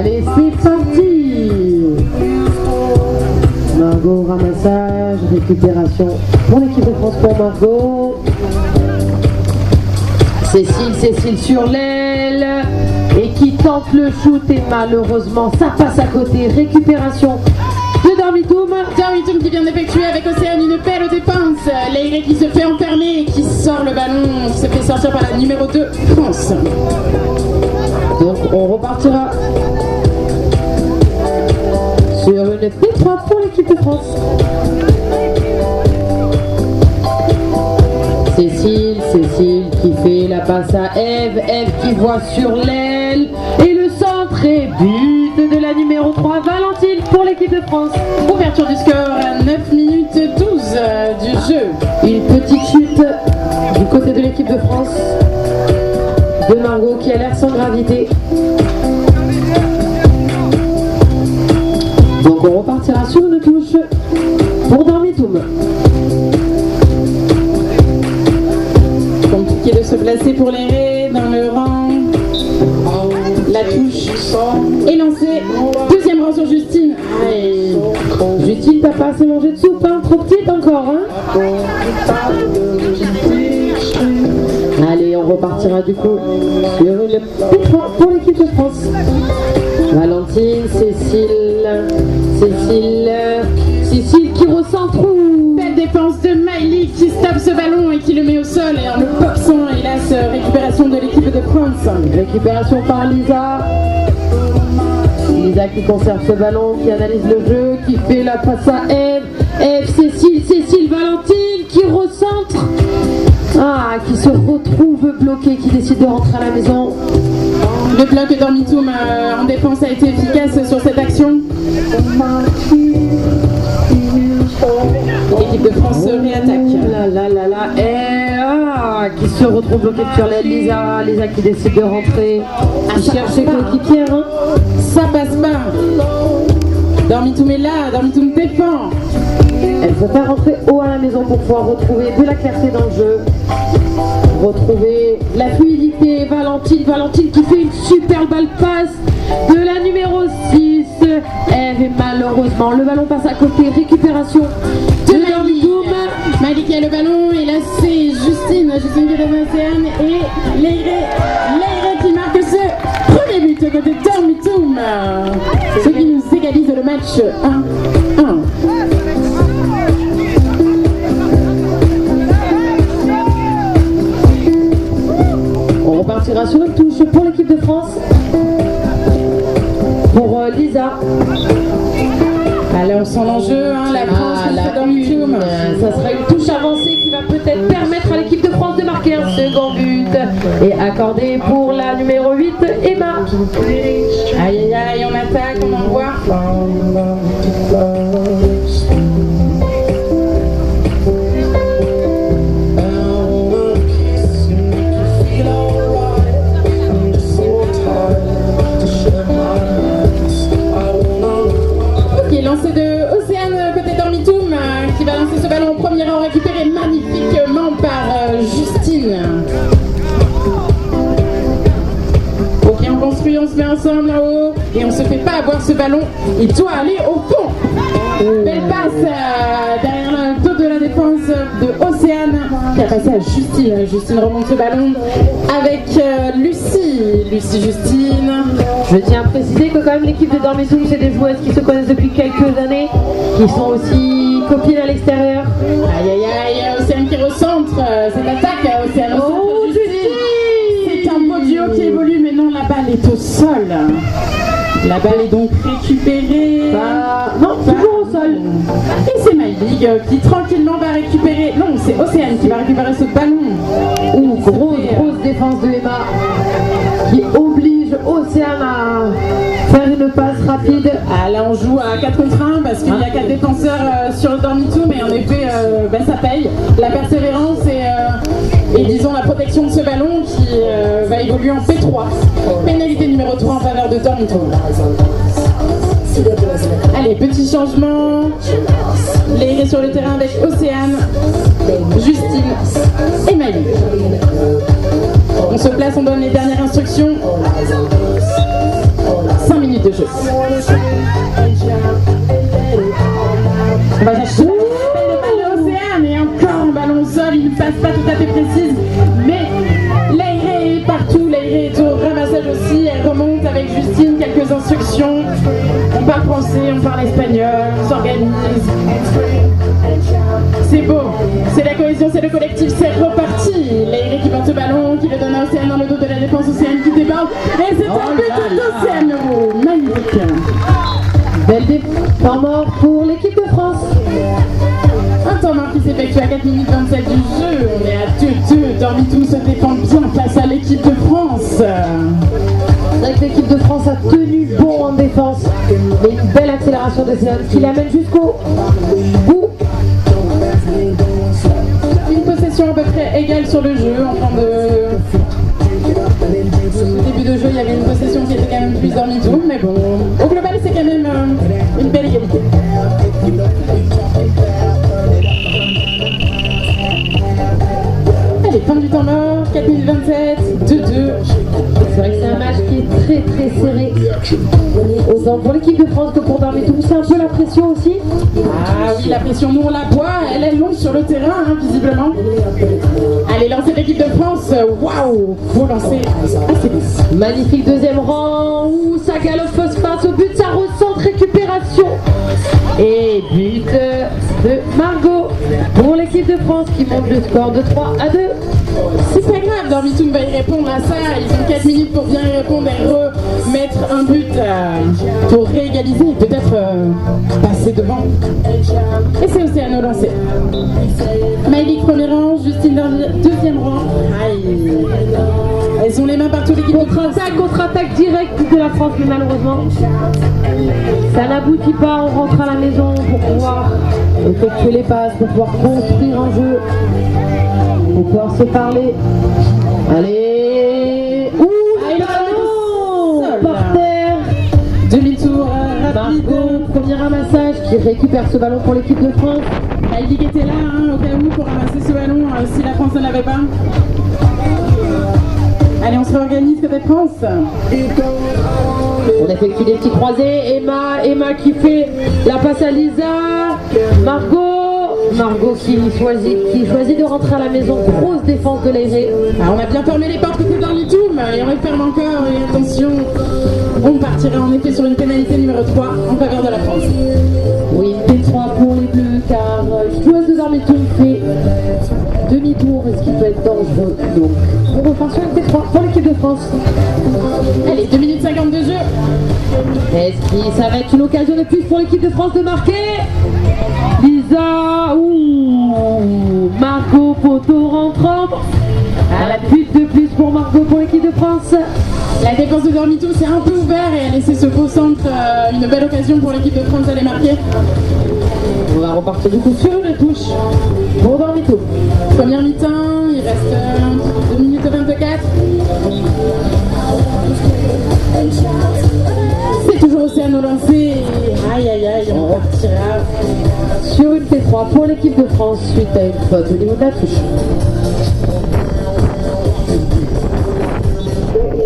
Allez, c'est parti. Margot, ramassage, récupération pour l'équipe de France pour Margot. Cécile sur l'aile et qui tente le shoot et malheureusement ça passe à côté. Récupération de Dormitoum. Dormitoum qui vient d'effectuer avec Océane une belle défense. Leire qui se fait enfermer et qui sort le ballon, qui se fait sortir par la numéro 2 France. Donc on repartira sur une P3 pour l'équipe de France. Cécile qui fait la passe à Eve qui voit sur l'aile et le centre et but de la numéro 3 Valentine pour l'équipe de France. Ouverture du score à 9 minutes 12 du jeu. Une petite chute du côté de l'équipe de France de Margot qui a l'air sans gravité. Donc on repartira sur une touche pour Dormitoum. Compliqué de se placer pour les raies dans le rang. La touche est lancée. Deuxième rang sur Justine. Et Justine, t'as pas assez mangé de soupe, hein? Trop petite encore, hein? Allez, on repartira du coup sur une P3 pour l'équipe de France. Valentine, Cécile qui recentre. Belle défense de Miley qui stoppe ce ballon et qui le met au sol et en le boxant. Hélas, récupération de l'équipe de France. Récupération par Lisa. Lisa qui conserve ce ballon, qui analyse le jeu, qui fait la passe à Eve. Cécile, Valentine qui recentre. Qui se retrouve bloqué, qui décide de rentrer à la maison. Le bloc Dormitoum en défense a été efficace sur cette action. L'équipe de France se réattaque. Qui se retrouve bloqué sur l'aile. Lisa qui décide de rentrer. Qui cherche ses coéquipières. Ça passe pas. Dormitoum est là, Dormitoum défend. Elle veut faire rentrer haut à la maison pour pouvoir retrouver de la clarté dans le jeu. Retrouver la fluidité. Valentine qui fait une super balle passe de la numéro 6. Eve et malheureusement le ballon passe à côté. Récupération de Dormitoum. Miley qui a le ballon et là c'est Justine qui est devant Océane et Leire qui marque ce premier but côté Dormitoum. Ce qui nous égalise le match 1-1. On repartira sur une touche pour l'équipe de France. Pour Lisa. Alors sans l'enjeu, la France contre Dormitoum. Ça sera une touche avancée qui va peut-être permettre à l'équipe de France de marquer un second but. Et accordé pour la numéro 8, Emma. Aïe aïe aïe, on attaque, on envoie. Lancé de Océane côté Dormitoum qui va lancer ce ballon au premier rang récupéré magnifiquement par Justine. Ok, on construit, on se met ensemble là-haut et on se fait pas avoir ce ballon. Il doit aller au fond. Belle passe derrière le dos de la défense de Océane qui a passé à Justine. Justine remonte ce ballon avec Justine. Je tiens à préciser que quand même l'équipe de Dormitoum, c'est des joueuses qui se connaissent depuis quelques années, qui sont aussi copines à l'extérieur. Aïe aïe aïe, Océane qui recentre cette attaque. Océane recentre Justine. C'est un beau duo qui évolue, mais non, la balle est au sol. La balle est donc récupérée. Non, toujours au sol. Et c'est Miley qui tranquillement va récupérer. Non, c'est Océane qui va récupérer ce ballon. Grosse défense de Emma qui oblige Océane à faire une passe rapide. Là on joue à 4 contre 1 parce qu'il y a 4 défenseurs sur le Dormitoum, mais en effet ça paye. La persévérance et disons la protection de ce ballon qui va évoluer en P3. Pénalité numéro 3 en faveur de Dormitoum. Allez, petit changement. Leire sur le terrain avec Océane, Justine et Miley. On se place, on donne les dernières instructions. 5 minutes. minutes de jeu. On va chercher l'Océane et encore un ballon au sol, il ne passe pas tout à fait précise, mais Leire est partout, Leire est au ramassage aussi, elle remonte avec Justine, quelques instructions, on parle français, on parle espagnol, on s'organise. C'est beau, c'est la cohésion, c'est le collectif, c'est reparti. Leire qui porte ce ballon, qui le donne à Océane dans le dos de la défense, Océane qui déborde, et c'est un but d'Océane, magnifique. Belle temps mort pour l'équipe de France. Un temps mort qui s'effectue à 4 minutes 27 du jeu. On est à 2-2. Dormitou se défend bien face à l'équipe de France. C'est vrai que l'équipe de France a tenu bon en défense. Mais une belle accélération d'Océane qui l'amène jusqu'au bout. Une possession à peu près égale sur le jeu. En fin de début de jeu, il y avait une possession qui était quand même plus Dormitou. Mais bon, au global, c'est quand même une belle égalité. Allez, fin du temps mort, 4 minutes 27, 2-2. C'est vrai que c'est un match qui est très très serré. Autant pour l'équipe de France que pour Dormitou. C'est un peu la pression aussi. Ah oui, la pression, nous on la boit, elle est longue sur le terrain, hein, visiblement. Allez, lancer l'équipe de France, waouh, faut lancer assez vite. Magnifique deuxième rang, où ça galope face au but, ça recentre, récupération. Et but de Margot pour l'équipe de France qui monte le score de 3-2. C'est pas grave, Dormitou va y répondre à ça, ils ont 4 minutes pour bien y répondre et remettre un but pour réégaliser et peut-être passer devant. Et c'est Océane au lancer. Maïlik premier rang, Justine deuxième rang. Aïe. Elles ont les mains partout, l'équipe de France. Contre-attaque directe de la France, mais malheureusement ça n'aboutit pas. On rentre à la maison pour pouvoir effectuer les passes, pour pouvoir construire un jeu, pour pouvoir se parler. Allez, ballon par terre. Demi-tour rapide. Margot, premier ramassage qui récupère ce ballon pour l'équipe de France. Maïlik était là, hein, au cas où, pour ramasser ce ballon, si la France ne l'avait pas. Allez, on se réorganise côté France. On effectue des petits croisés. Emma qui fait la passe à Lisa. Margot qui choisit de rentrer à la maison. Grosse défense de Leire. On a bien fermé les portes côté Dormitou, et on les ferme encore. Et attention, on partirait en effet sur une pénalité numéro 3 en faveur de la France. Oui, P3 pour les Bleus, car joueuse de Dormitou fait demi-tour, ce qui peut être dangereux. Donc, on repart sur une P3 pour l'équipe de France. Allez, 2 minutes 50 de jeu. Est-ce que ça va être une occasion de plus pour l'équipe de France de marquer? Lisa, Margot, poteau rentrant. À la but de plus pour Margot pour l'équipe de France. La défense de Dormitou s'est un peu ouverte et a laissé ce beau centre, une belle occasion pour l'équipe de France d'aller marquer. On va repartir du coup sur une touche pour Dormitou. Première mi-temps, il reste 2 minutes 24. C'est toujours Océane au lancer. Aïe, on repartira sur une P3 pour l'équipe de France suite à une faute au niveau de la touche.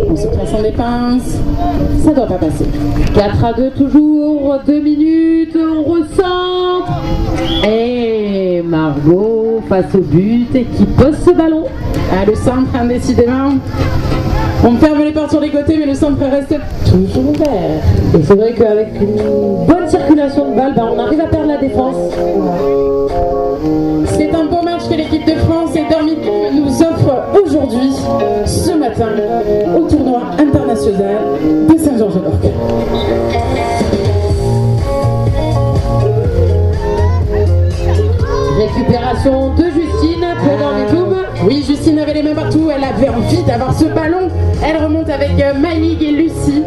On se place en défense, ça doit pas passer. 4-2 toujours, 2 minutes, on recentre. Et Margot face au but et qui pose ce ballon. Le centre, décidément. On ferme les portes sur les côtés, mais le centre reste toujours ouvert. Et c'est vrai qu'avec une bonne circulation de balles, on arrive à perdre la défense. C'est un beau match que l'équipe de France et Dormitou nous offre aujourd'hui, ce matin, au tournoi international de Saint-Georges-d'Orc. Récupération de Justine pour Dormitou. Oui, Justine avait les mains partout, elle avait envie d'avoir ce ballon. Elle remonte avec Maïlig et Lucie.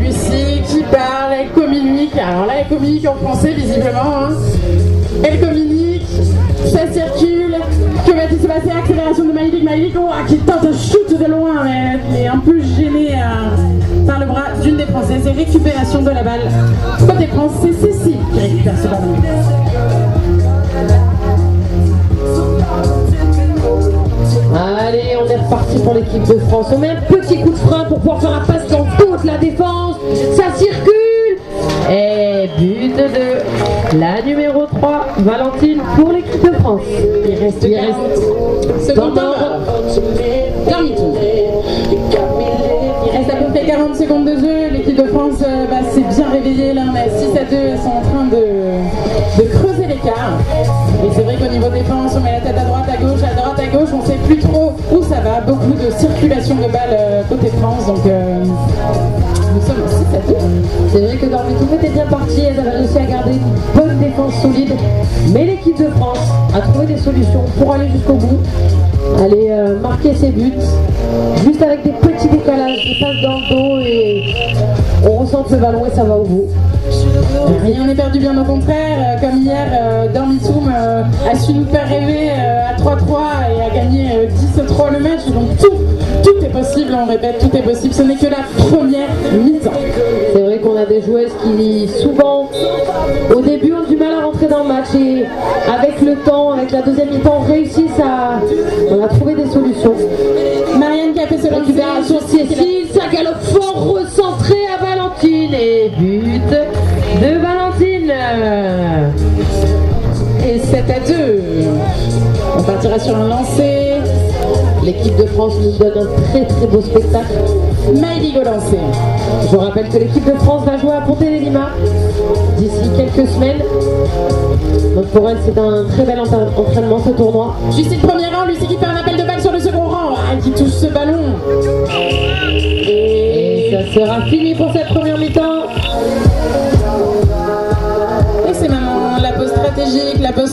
Lucie qui parle, elle communique. Alors là, elle communique en français visiblement. Elle communique, ça circule. Que va-t-il se passer? Accélération de Maïlig. Maïlig qui tente un shoot de loin, mais elle est un peu gênée par le bras d'une des Françaises. Et récupération de la balle. Côté France, c'est Cécile qui récupère ce ballon. Allez, on est reparti pour l'équipe de France. On met un petit coup de frein pour pouvoir faire la passe dans toute la défense. Ça circule. Et but de la numéro 3, Valentine, pour l'équipe de France. Il reste 40 secondes. Il reste à peu près 40 secondes de jeu. L'équipe de France s'est bien réveillée. Là, on est à 6-2. Ils sont en train de creuser l'écart. Et c'est vrai qu'au niveau défense, on met la tête à droite, à gauche, on ne sait plus trop où ça va. Beaucoup de circulation de balles côté France. Donc nous sommes à 6-2. C'est vrai que Dormitou était bien parti, elles avaient réussi à garder une bonne défense solide. Mais l'équipe de France a trouvé des solutions pour aller jusqu'au bout. Aller marquer ses buts, juste avec des petits décalages, des passes dans le dos et on ressent le ballon et ça va au bout. Rien n'est perdu, bien au contraire. Comme hier, Dormitoum a su nous faire rêver à 3-3 et a gagné 10-3 le match. Donc tout est possible, on répète, tout est possible. Ce n'est que la première mi-temps. C'est vrai qu'on a des joueuses qui souvent, au début, ont du mal à rentrer dans le match et avec le temps, avec la deuxième mi-temps, réussissent à trouver des solutions. Marianne qui a fait ce récupération, Cécile, ça galope fort, recentré à Valentine et but de Valentine. Et 7-2. On partira sur un lancer. L'équipe de France nous donne un très très beau spectacle. Maïli au lancer. Je rappelle que l'équipe de France va jouer à Ponte-les-Limas d'ici quelques semaines. Donc pour elle c'est un très bel entraînement ce tournoi. Justine premier rang, Lucie qui fait un appel de balle sur le second rang. Qui touche ce ballon. Et ça sera fini pour cette première mi-temps.